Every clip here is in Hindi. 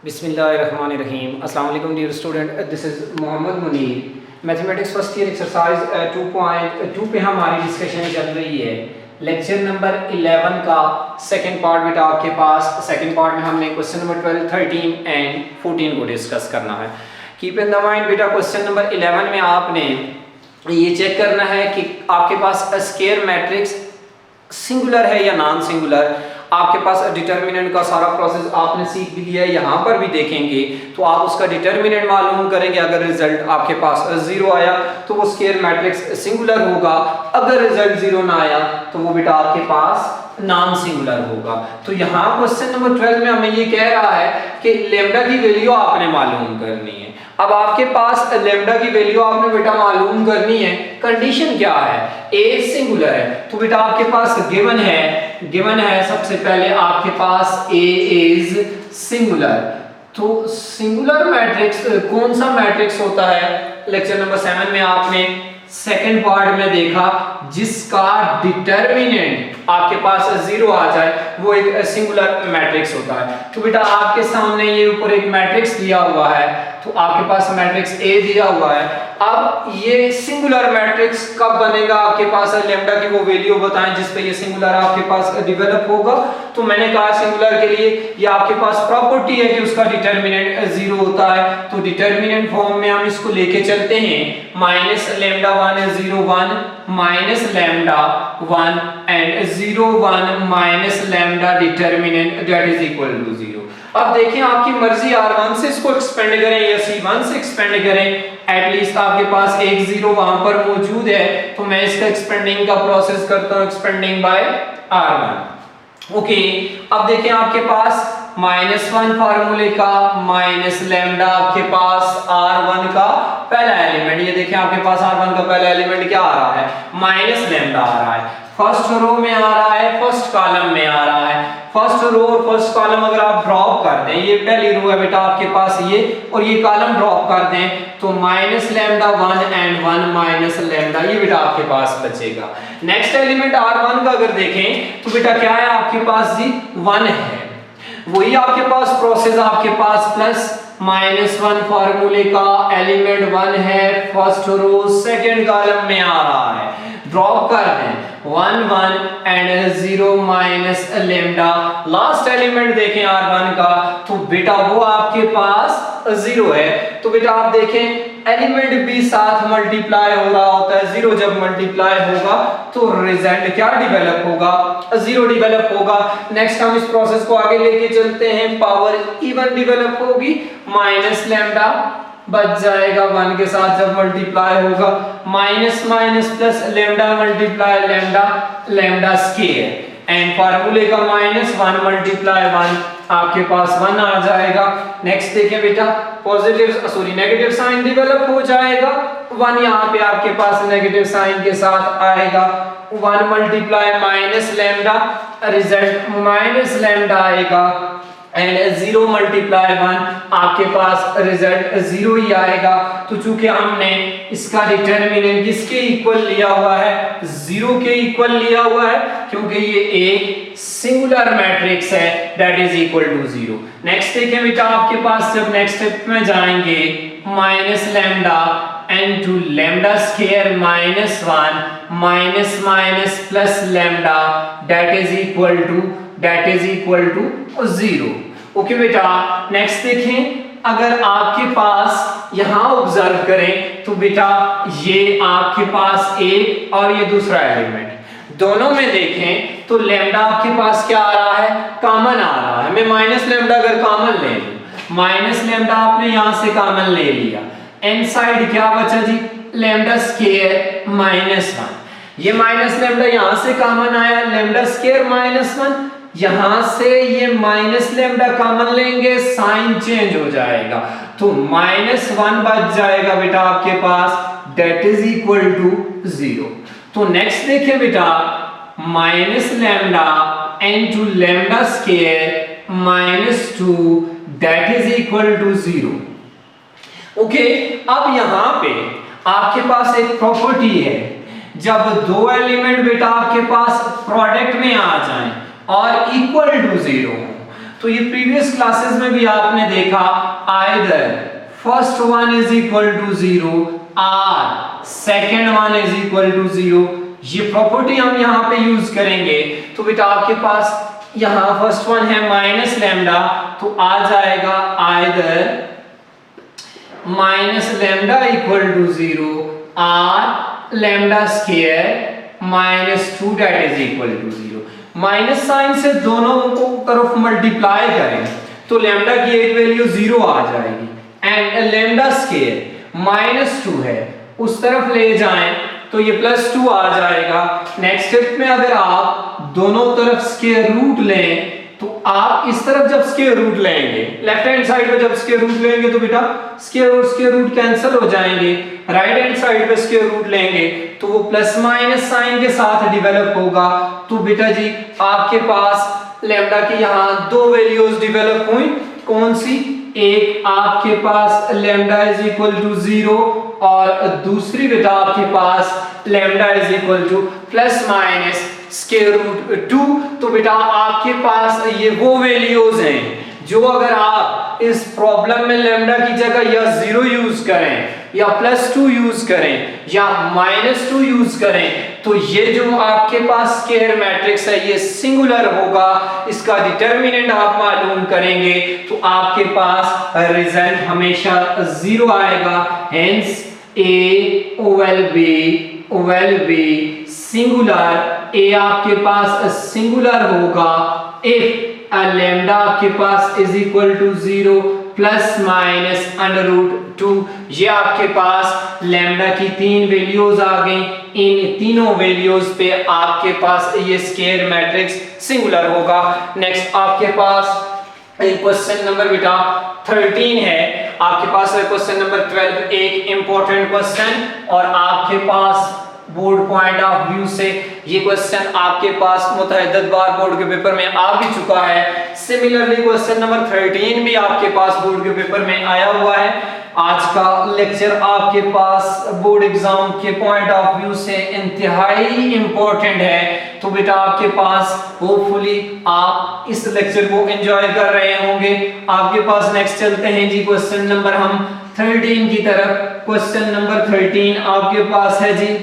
बिस्मिल्लाहिर्रहमानिर्रहीम। अस्सलाम वालेकुम dear student, this is Mohammad Munir. Mathematics first year exercise 2.2 पे हमारी डिस्कशन चल रही है। लेक्चर नंबर 11 का सेकंड पार्ट बेटा आपके पास। सेकंड पार्ट में हमने क्वेश्चन नंबर 12, 13 एंड 14 को डिस्कस करना है। कीप इन द माइंड बेटा, क्वेश्चन नंबर 11 में आपने ये चेक करना है कि आपके पास स्क्वायर मैट्रिक्स सिंगुलर है या नॉन सिंगुलर। आपके पास डिटर्मिनेंट का सारा प्रोसेस आपने सीख भी लिया है, यहाँ पर भी देखेंगे तो आप उसका डिटर्मिनेंट मालूम करेंगे। अगर रिजल्ट आपके पास 0 आया तो वो स्क्वायर मैट्रिक्स सिंगुलर होगा, अगर रिजल्ट 0 ना आया तो वो बेटा आपके पास नॉन सिंगुलर होगा। तो यहाँ क्वेश्चन नंबर 12 में हमें ये कह रहा है कि लेम्डा की वैल्यू आपने मालूम करनी है। अब आपके पास लेम्डा की वैल्यू आपने बेटा मालूम करनी है। कंडीशन क्या है? ए सिंगुलर है, तो बेटा आपके पास गिवन है सबसे पहले आपके पास ए इज सिंगुलर। तो सिंगुलर मैट्रिक्स कौन सा मैट्रिक्स होता है? लेक्चर नंबर 7 में आपने सेकंड पार्ट में देखा जिसका डिटर्मिनेंट आपके पास 0 आ जाए वो एक सिंगुलर मैट्रिक्स होता है। तो बेटा आपके सामने ये ऊपर एक मैट्रिक्स दिया हुआ है, तो आपके पास मैट्रिक्स ए दिया हुआ है। अब ये सिंगुलर मैट्रिक्स कब बनेगा? आपके पास लेम्डा की वो वैल्यू बताएं जिस पे ये सिंगुलर आपके पास डेवलप होगा। तो मैंने कहा सिंगुलर के लिए ये आपके पास प्रॉपर्टी है कि उसका डिटर्मिनेंट 0 होता है। तो डिटर्मिनेंट फॉर्म में हम इसको लेके चलते हैं, minus lambda 1 0 1 minus lambda 1 and 0 1 minus lambda determinant that is equal to 0। अब देखें आपकी मर्जी, R1 से इसको एक्सपेंड करें या C1 से एक्सपेंड करें, एटलीस्ट आपके पास एक 0 वहां पर मौजूद है। तो मैं इसका एक्सपेंडिंग का प्रोसेस करता हूं, एक्सपेंडिंग बाय R1। ओके, अब देखें आपके पास -1 फार्मूले का माइनस लेम्डा आपके पास R1 का पहला एलिमेंट। ये देखें आपके पास R1 का पहला एलिमेंट क्या आ रहा है? माइनस लेम्डा आ रहा है। फर्स्ट रो में आ रहा है, फर्स्ट कॉलम में आ रहा है। फर्स्ट रो और फर्स्ट कॉलम अगर आप ड्रॉप कर दें, ये पहली रो है बेटा आपके पास ये, और ये कॉलम ड्रॉप कर दें तो minus lambda 1 and 1 minus lambda ये बेटा आपके पास बचेगा। नेक्स्ट एलिमेंट R1 का अगर देखें तो बेटा क्या है आपके पास जी? 1 है। वही आपके पास प्रोसेस आपके पास प्लस -1 फार्मूले का एलिमेंट 1 है, फर्स्ट रो सेकंड कॉलम में आ रहा है। ड्रॉप कर दें 1 1 and 0 minus lambda. Last element देखें R1 का तो बेटा वो आपके पास 0 है। तो बेटा आप देखें एलिमेंट भी साथ मल्टीप्लाई हो रहा होता है। 0 जब मल्टीप्लाई होगा तो रिजल्ट क्या डेवलप होगा? 0 डेवलप होगा। नेक्स्ट हम इस प्रोसेस को आगे लेके चलते हैं, पावर इवन डेवलप होगी, माइनस लेम्डा बच जाएगा 1 के साथ जब मल्टीप्लाई होगा, minus minus plus lambda multiply lambda, lambda square and फार्मूले का -1 मल्टीप्लाई 1 आपके पास 1 आ जाएगा। नेक्स्ट देखिए बेटा नेगेटिव साइन डेवलप हो जाएगा, 1 यहाँ पे आपके पास नेगेटिव साइन के साथ आएगा। 1 multiply minus lambda, result minus lambda आएगा एंड 0 मल्टीप्लाई 1 आपके पास रिजल्ट 0 ही आएगा। तो चूंकि हमने इसका डिटर्मिनेंट किसके इक्वल लिया हुआ है? 0 के इक्वल लिया हुआ है, क्योंकि ये एक सिंगुलर मैट्रिक्स है that is equal to 0। Next देखिए बेटा आपके पास जब नेक्स्ट स्टेप में जाएंगे, minus lambda into lambda square -1 minus minus plus lambda that is equal to 0। Okay बेटा, नेक्स्ट देखें अगर आपके पास यहां ऑब्जर्व करें तो बेटा ये आपके पास एक और ये दूसरा एलिमेंट, दोनों में देखें तो लेम्डा आपके पास क्या आ रहा है? कॉमन आ रहा है। मैं माइनस लेम्डा अगर कॉमन ले लूं, माइनस लेम्डा आपने यहां से कॉमन ले लिया, इनसाइड क्या बचा जी? Lambda square -1। ये माइनस लेम्डा यहां से कॉमन आया, लेम्डा स्क्वायर -1, यहां से ये माइनस लेम्डा कॉमन लेंगे, साइन चेंज हो जाएगा तो -1 बच जाएगा बेटा आपके पास दैट इज इक्वल टू 0। तो नेक्स्ट देखिए बेटा minus lambda into lambda square -2 that is equal to 0। Okay, अब यहां पे आपके पास एक प्रॉपर्टी है, जब दो एलिमेंट बेटा आपके पास प्रोडक्ट में आ जाएं और इक्वल टू 0 हो तो ये प्रीवियस क्लासेस में भी आपने देखा, either first one is equal to 0 और second one is equal to 0, ये प्रॉपर्टी हम यहाँ पे यूज करेंगे। तो बेटा आपके पास यहाँ फर्स्ट वन है माइनस लैम्डा, तो आ जाएगा either minus lambda equal to 0 और lambda square -2 that is equal to 0। Minus sign से दोनों को तरफ मल्टीप्लाई करें तो लैम्डा की एक वैल्यू 0 आ जाएगी एंड लैम्डा स्क्वायर -2 है, उस तरफ ले जाएं तो ये +2 आ जाएगा। नेक्स्ट स्टेप में अगर आप दोनों तरफ स्क्वायर रूट लें तो आप इस तरफ जब स्क्वायर रूट लेंगे, लेफ्ट हैंड साइड पे जब स्क्वायर रूट लेंगे तो बेटा स्क्वायर रूट कैंसिल हो जाएंगे, राइट हैंड साइड पे स्क्वायर रूट लेंगे तो वो प्लस माइनस साइन के साथ डेवलप होगा। तो बेटा जी आपके पास लैम्डा की यहाँ दो वैल्यूज डेवलप हुई, कौन सी, एक आपके पास लैम्डा इज इक्वल टू 0 और दूसरी बेटा आपके पास lambda is equal to plus minus square root 2। तो बेटा आपके पास ये वो वैल्यूज हैं जो अगर आप इस प्रॉब्लम में लैम्डा की जगह या 0 यूज करें या +2 यूज करें या -2 यूज करें तो ये जो आपके पास स्क्वायर मैट्रिक्स है ये सिंगुलर होगा, इसका डिटर्मिनेंट आप मालूम करेंगे तो आपके पास रिजल्ट हमेशा 0 आएगा। Hence A will be singular, A आपके पास सिंगुलर होगा if लैम्डा आपके पास is equal to 0 plus minus √2। ये आपके पास लैम्डा की तीन वैल्यूज आ गई, इन तीनों वैल्यूज पे आपके पास ये स्क्वायर मैट्रिक्स सिंगुलर होगा। नेक्स्ट आपके पास क्वेश्चन नंबर बेटा 13 है, आपके पास क्वेश्चन नंबर 12 एक इंपॉर्टेंट क्वेश्चन और आपके पास बोर्ड पॉइंट ऑफ व्यू से ये क्वेश्चन आपके पास मुतअद्दिद बार बोर्ड के पेपर में आ भी चुका है। सिमिलरली क्वेश्चन नंबर 13 भी आपके पास बोर्ड के पेपर में आया हुआ है। आज का लेक्चर आपके पास बोर्ड एग्जाम के पॉइंट ऑफ व्यू से इंतहाई इंपॉर्टेंट है, तो बेटा आपके पास होपफुली आप इस लेक्चर को एंजॉय कर रहे होंगे। आपके पास नेक्स्ट चलते हैं जी क्वेश्चन नंबर हम 13 की तरफ। क्वेश्चन नंबर 13 आपके पास है जी,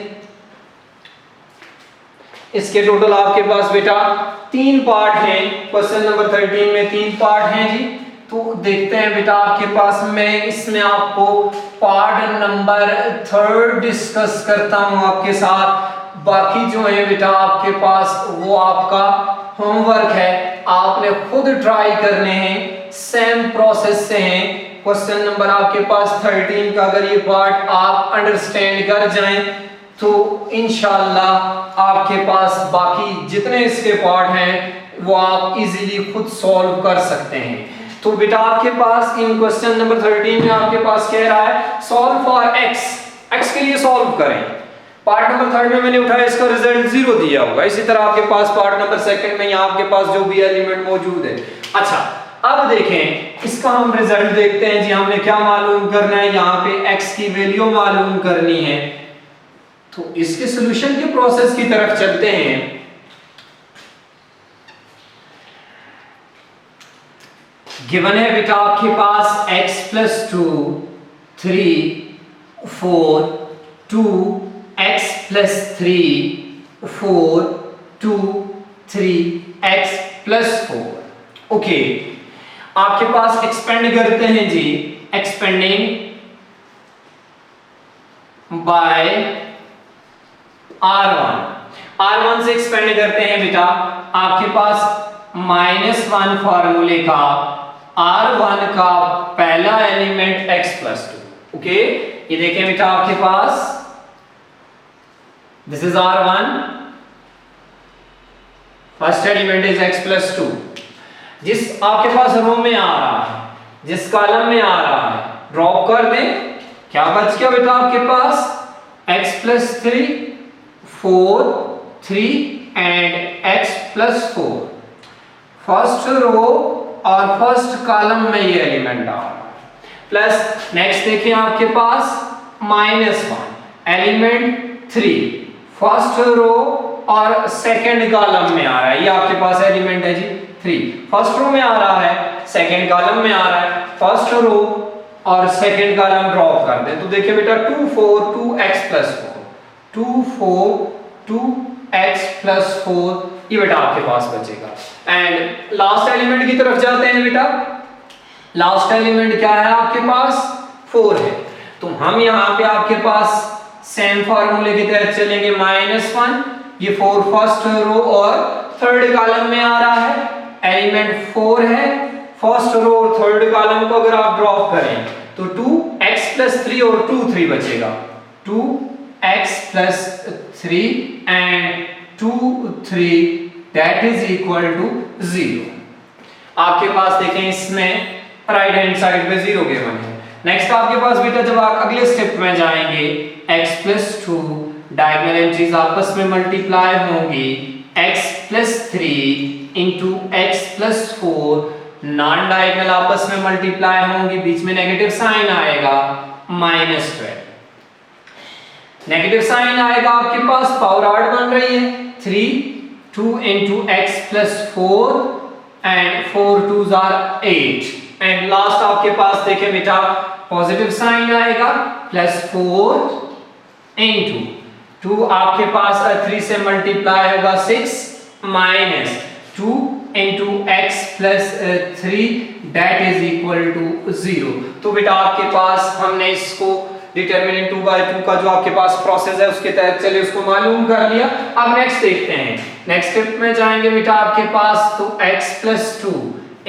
इसके टोटल आपके पास बेटा 3 पार्ट हैं। क्वेश्चन नंबर 13 में 3 पार्ट हैं जी, तो देखते हैं बेटा आपके पास मैं इसमें आपको पार्ट नंबर 3 डिस्कस करता हूं आपके साथ। बाकी जो है बेटा आपके पास वो आपका होमवर्क है, आपने खुद ट्राई करने हैं, सेम प्रोसेस से हैं। क्वेश्चन नंबर आपके पास 13 का अगर ये पार्ट आप अंडरस्टैंड कर जाएं तो इंशाल्लाह आपके पास बाकी जितने इसके पार्ट हैं वो आप इजीली खुद सॉल्व कर सकते हैं। तो बेटा आपके पास इन क्वेश्चन नंबर 13 में आपके पास कह रहा है सॉल्व फॉर x के लिए सॉल्व करें। पार्ट नंबर 3 में मैंने उठाया, इसका रिजल्ट 0 दिया होगा। इसी तरह आपके पास पार्ट नंबर 2 में यहाँ आपके पास जो भी एलिमेंट मौजूद है। अच्छा अब देखें इसका हम रिजल्ट देखते हैं जी। हमने क्या मालूम करना है, यहाँ पे x की वैल्यू मालूम करनी है। तो इसके सॉल्यूशन के प्रोसेस की तरफ चलते हैं। गिवन है बेटा आपके पास x + 2 3 4 2 x + 3 4 2 3 x + 4। ओके आपके पास एक्सपेंड करते हैं जी, एक्सपेंडिंग बाय R1 से एक्सपेंड करते हैं बेटा आपके पास -1 फार्मूले का R1 का पहला एलिमेंट x + 2। ओके ये देखें बेटा आपके पास this is R1, first element is x + 2। जिस आपके पास रो में आ रहा है, जिस कॉलम में आ रहा है ड्रॉप कर दें, क्या बच गया बेटा आपके पास x + 3 4 3 and x + 4। First row और फर्स्ट कॉलम में ये एलिमेंट आ रहा है। प्लस नेक्स्ट देखिए आपके पास -1 एलिमेंट 3 फर्स्ट रो और सेकंड कॉलम में आ रहा है। ये आपके पास एलिमेंट है जी 3। फर्स्ट रो में आ रहा है, सेकंड कॉलम में आ रहा है, फर्स्ट रो और सेकंड कॉलम ड्रॉप कर दें तो देखिए बेटा 2 4 2x + 4 2 4 2x + 4 ये बेटा आपके पास बचेगा। एंड लास्ट एलिमेंट की तरफ जाते हैं बेटा। लास्ट एलिमेंट क्या है आपके पास 4 है, तो हम यहाँ पे आपके पास सेम फार्मूले की तहत चलेंगे -1, ये 4 फर्स्ट रो और थर्ड कॉलम में आ रहा है, एलिमेंट 4 है, फर्स्ट रो और थर्ड कॉलम को अगर आप ड्रॉप करें तो 2x + 3 और 2 3 बचेगा, 2x + 3 and 2 3 that is equal to 0। आपके पास देखें इसमें राइट हैंड साइड पे 0 गिवन है। नेक्स्ट आपके पास बेटा जब आप अगले स्टेप में जाएंगे x + 2 डायगोनल एंट्रीज आपस में मल्टीप्लाई होंगी, x + 3 into x + 4 non diagonal आपस में मल्टीप्लाई होंगी, बीच में नेगेटिव साइन आएगा -12, नेगेटिव साइन आएगा आपके पास, पावर 8 बन रही है, 3 2 into x + 4 and 4 2s are 8 and last आपके पास देखें बेटा पॉजिटिव साइन आएगा +4 into 2 आपके पास 3 से मल्टीप्लाई होगा 6 -2 into x + 3 that is equal to 0। तो बेटा आपके पास हमने इसको डिटरमिनेंट 2/2 का जो आपके पास प्रोसेस है उसके तहत चले उसको मालूम कर लिया। अब नेक्स्ट देखते हैं, नेक्स्ट स्टेप में जाएंगे बेटा आपके पास तो x + 2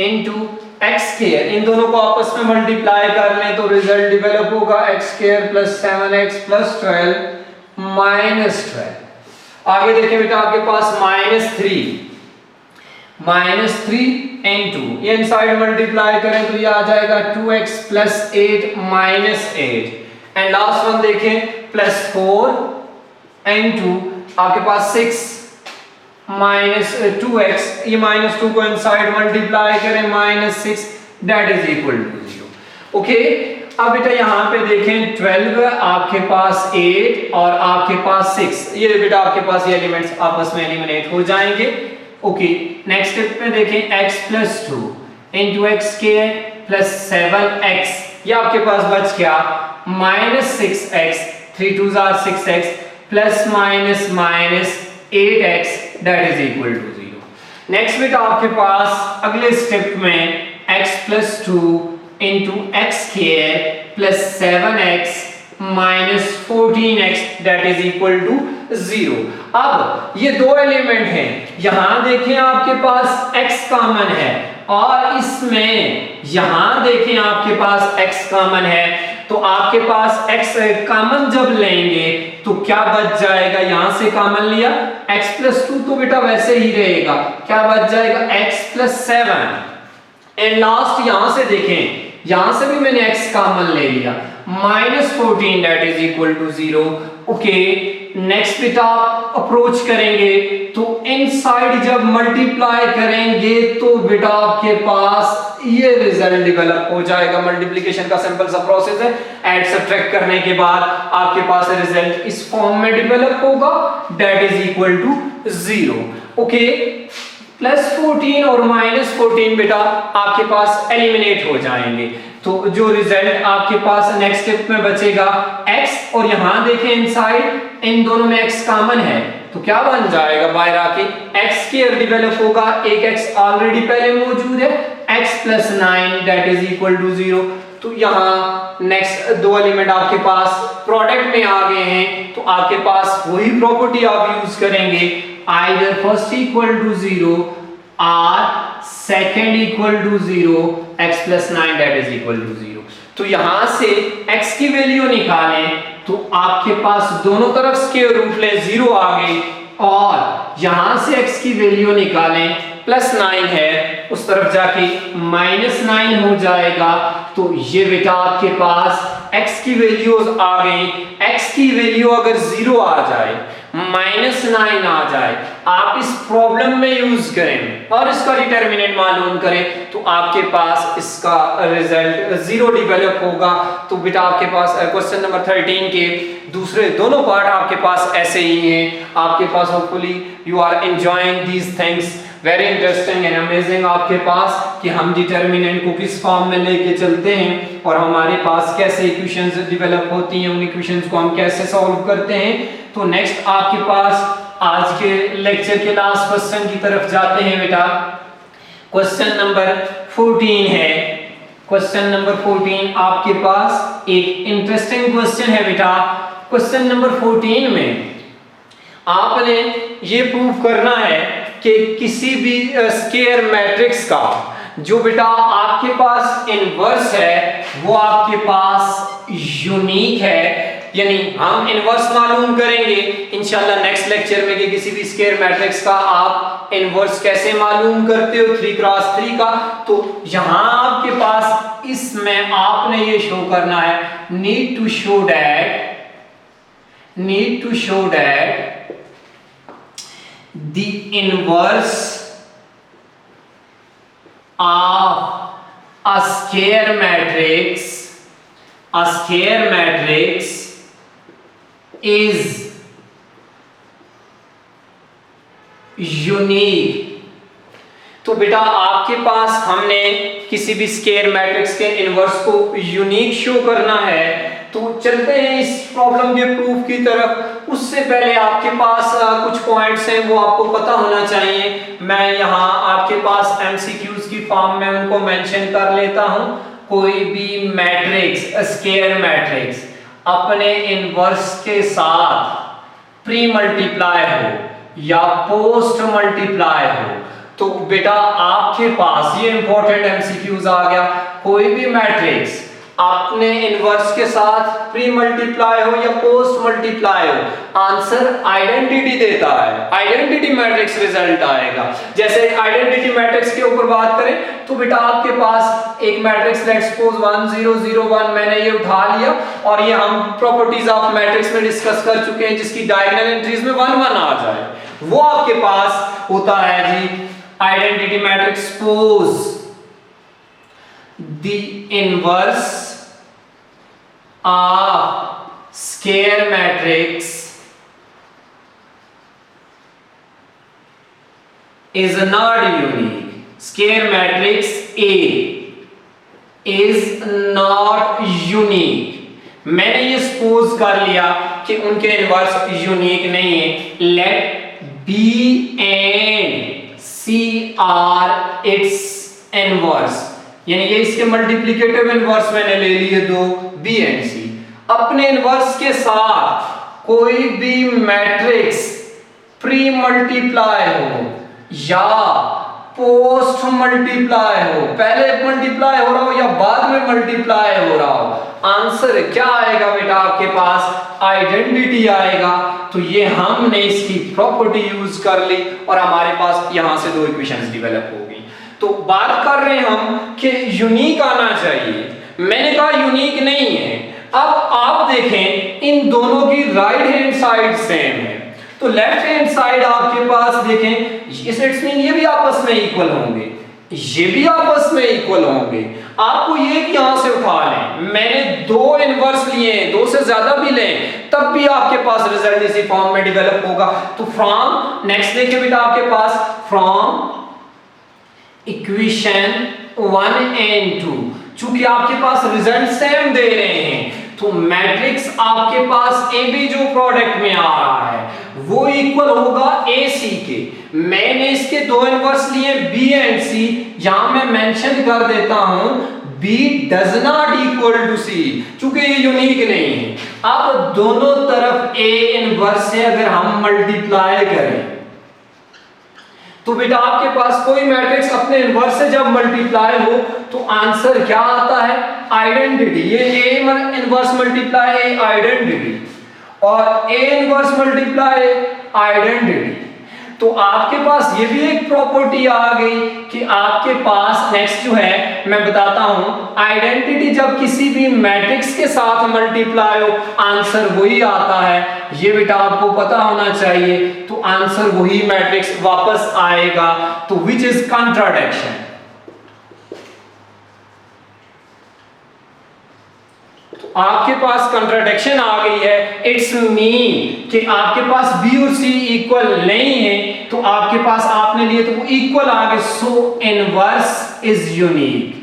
into x², इन दोनों को आपस में मल्टीप्लाई कर लें तो रिजल्ट डेवलप होगा x² + 7x + 12 -12। आगे देखें बेटा आपके पास -3 into ये इनसाइड मल्टीप्लाई करें तो ये आ जाएगा 2x + 8 -8 एंड लास्ट वन देखें +4 into आपके पास 6 -2x, ये -2 को इनसाइड मल्टीप्लाई करें -6 that is equal to 0। Okay, अब बेटा यहाँ पे देखें 12 आपके पास 8 और आपके पास 6, ये बेटा आपके पास ये एलिमेंट्स आपस में एलिमिनेट हो जाएंगे। ओके, नेक्स्ट स्टेप में देखें x + 2 into x² + 7x, ये आपके पास बच गया -6x, 3 2s are 6x ± -8x that is equal to 0। Next बेटा आपके पास अगले स्टेप में x + 2 into x² + 7x -14x that is equal to 0। अब ये दो एलिमेंट हैं, यहां देखें आपके पास x कॉमन है और इसमें यहां देखें आपके पास x कॉमन है, तो आपके पास x कॉमन जब लेंगे तो क्या बच जाएगा, यहां से कॉमन लिया x + 2 तो बेटा वैसे ही रहेगा, क्या बच जाएगा x + 7 एंड लास्ट यहां से देखें, यहां से भी मैंने x कॉमन ले लिया -14 that is equal to 0। Okay, next बेटा आप अप्रोच करेंगे तो इनसाइड जब मल्टीप्लाई करेंगे तो बेटा आपके पास ये रिजल्ट डेवलप हो जाएगा। मल्टीप्लिकेशन का सिंपल सा प्रोसेस है, ऐड सब्ट्रैक्ट करने के बाद आपके पास रिजल्ट इस फॉर्म में डेवलप होगा that is equal to 0। Okay, +14 और -14 बेटा आपके पास एलिमिनेट हो जाएंगे, तो जो रिजल्ट आपके पास नेक्स्ट स्टेप में बचेगा x और यहां देखें इनसाइड इन दोनों में x कॉमन है तो क्या बन जाएगा, बाहर आके x² डेवलप होगा, एक x ऑलरेडी पहले मौजूद है, x + 9 that is equal to 0। तो यहां नेक्स्ट दो एलिमेंट आपके पास प्रोडक्ट में आ गए हैं, तो आपके पास वही प्रॉपर्टी आप यूज करेंगे, either first equal to 0 or second equal to 0, x + 9 that is equal to 0। तो यहां से x की वैल्यू निकालें तो आपके पास दोनों तरफ स्क्वायर रूट ले 0 आ गई, और यहां से x की वैल्यू निकालें +9 है उस तरफ जाके -9 हो जाएगा, तो ये बेटा आपके पास x की वैल्यूज आ गई। x की वैल्यू अगर 0 आ जाए, -9 आ जाए, आप इस प्रॉब्लम में यूज करें और इसका डिटरमिनेंट मालूम करें तो आपके पास इसका रिजल्ट 0 डेवलप होगा। तो बेटा आपके पास क्वेश्चन नंबर 13 के दूसरे दोनों पार्ट आपके पास ऐसे ही हैं। आपके पास hopefully you are enjoying these things. Very interesting and amazing आपके पास कि हम डिटर्मिनेंट को किस फॉर्म में लेके चलते हैं और हमारे पास कैसे इक्वेशंस डेवलप होती हैं, उन इक्वेशंस को हम कैसे सॉल्व करते हैं। तो नेक्स्ट आपके पास आज के लेक्चर के लास्ट क्वेश्चन की तरफ जाते हैं बेटा। क्वेश्चन नंबर 14 है। क्वेश्चन नंबर 14 आपके पास एक इंटरेस्टिंग क्वेश्चन है बेटा। क्वेश्चन नंबर 14 में आपने ये प्रूव करना है कि किसी भी स्क्वायर मैट्रिक्स का जो बेटा आपके पास इनवर्स है वो आपके पास यूनिक है। यानी हम इनवर्स मालूम करेंगे इंशाल्लाह नेक्स्ट लेक्चर में कि किसी भी स्क्वायर मैट्रिक्स का आप इनवर्स कैसे मालूम करते हो 3x3 का। तो यहां आपके पास इसमें आपने ये शो करना है, need to show that the inverse of a square matrix is unique। तो बेटा आपके पास हमने किसी भी स्क्वायर मैट्रिक्स के इनवर्स को यूनिक शो करना है। तो चलते हैं इस प्रॉब्लम के प्रूफ की तरफ। उससे पहले आपके पास कुछ पॉइंट्स हैं वो आपको पता होना चाहिए। मैं यहाँ आपके पास एमसीक्यूज की फॉर्म में उनको मेंशन कर लेता हूँ। कोई भी मैट्रिक्स स्क्वायर मैट्रिक्स अपने इनवर्स के साथ प्री मल्टीप्लाई हो या पोस्ट मल्टीप्लाई हो तो बेटा आपके पास ये इंपॉर्टेंट एमसीक्यूज आ गया। कोई भी मैट्रिक्स अपने इनवर्स के साथ प्री मल्टीप्लाई हो या पोस्ट मल्टीप्लाई हो, आंसर आइडेंटिटी देता है, आइडेंटिटी मैट्रिक्स रिजल्ट आएगा। जैसे आइडेंटिटी मैट्रिक्स के ऊपर बात करें तो बेटा आपके पास एक मैट्रिक्स लेट्स सपोज 1 0 0 1 मैंने ये उठा लिया और ये हम प्रॉपर्टीज ऑफ मैट्रिक्स में डिस्कस कर चुके हैं जिसकी डायगोनल एंट्रीज में 1 1 आ जाए, वो आपके पास होता है जी identity matrix. Suppose the inverse of square matrix is not unique. Square matrix A is not unique. मैंने ये सपोज कर लिया कि उनके इनवर्स यूनिक नहीं है। Let B and C are its inverse, यानी ये इसके मल्टीप्लिकेटिव इनवर्स मैंने ले लिए दो B एंड C। अपने इनवर्स के साथ कोई भी मैट्रिक्स प्री मल्टीप्लाई हो या पोस्ट मल्टीप्लाई हो, पहले मल्टीप्लाई हो रहा हो या बाद में मल्टीप्लाई हो रहा हो, आंसर क्या आएगा बेटा आपके पास आइडेंटिटी आएगा। तो ये हमने इसकी प्रॉपर्टी यूज कर ली और हमारे पास यहां से दो इक्वेशंस डेवलप हो गई। तो बात कर रहे हैं हम कि यूनिक आना चाहिए, मैंने कहा यूनिक नहीं है। अब आप देखें इन दोनों की राइट हैंड साइड सेम है तो लेफ्ट हैंड साइड आपके पास देखें इट्स मीन ये भी आपस में इक्वल होंगे, ये भी आपस में इक्वल होंगे। आपको ये कि यहां से उठा लें, मैंने दो इनवर्स लिए हैं, दो से ज्यादा भी लें तब भी आपके पास रिजल्ट इसी फॉर्म में डेवलप होगा। तो फ्रॉम नेक्स्ट देखिए बेटा आपके पास फ्रॉम इक्वेशन 1 एंड 2, चूंकि आपके पास रिजल्ट सेम दे रहे हैं तो मैट्रिक्स आपके पास ए बी जो प्रोडक्ट में आ रहा है वो इक्वल होगा ए सी के। मैंने इसके दो इनवर्स लिए बी एंड सी, यहां मैं मेंशन कर देता हूं B does not equal to C, चूंकि ये यूनिक नहीं है। अब दोनों तरफ ए इनवर्स से अगर हम मल्टीप्लाई करें तो बेटा आपके पास कोई मैट्रिक्स अपने इनवर्स से जब मल्टीप्लाई हो तो आंसर क्या आता है आइडेंटिटी। ये A inverse multiply A identity और ए इनवर्स मल्टीप्लाई आइडेंटिटी। तो आपके पास ये भी एक प्रॉपर्टी आ गई कि आपके पास नेक्स्ट जो है मैं बताता हूं आइडेंटिटी जब किसी भी मैट्रिक्स के साथ मल्टीप्लाई हो आंसर वही आता है। ये बेटा आपको पता होना चाहिए। तो आंसर वही मैट्रिक्स वापस आएगा। तो विच इज कॉन्ट्राडिक्शन। आपके पास कंट्राडिक्शन आ गई है, इट्स मीन कि आपके पास बी और सी इक्वल नहीं है, तो आपके पास आपने लिए तो वो इक्वल आ गए, सो इनवर्स इज यूनिक।